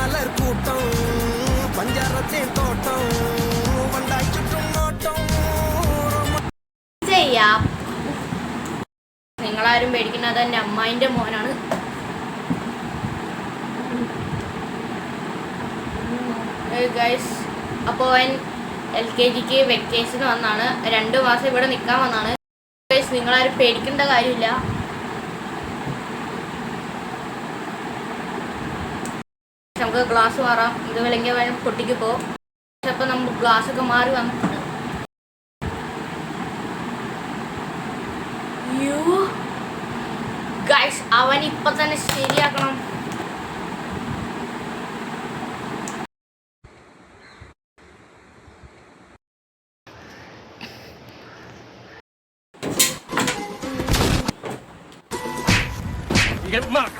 മലർക്കൂട്ടം പഞ്ചാരത്തെ തോട്ടം വണ്ടായി ചുറ്റും നോട്ടം ചെയ്യാം. നിങ്ങളാരും പേടിക്കുന്നത് എൻ്റെ അമ്മായിൻ്റെ മോനാണ്. ഗൈസ്, അപ്പോൾ അവൻ LKGക്ക് വെക്കേഷൻ വന്നാണ്. 2 മാസം ഇവിടെ നിൽക്കാൻ വന്നാണ്. ഗൈസ്, നിങ്ങളാരും പേടിക്കേണ്ട കാര്യമില്ല. നമുക്ക് ഗ്ലാസ് മാറാം. ഇത് വിലങ്ങിയ വേണം പൊട്ടിക്ക് പോകും. അപ്പോൾ നമുക്ക് ഗ്ലാസ് ഒക്കെ മാറി വന്നിട്ടുണ്ട്. ഗൈസ്, അവൻ ഇപ്പൊ തന്നെ ശരിയാക്കണം. Get marked.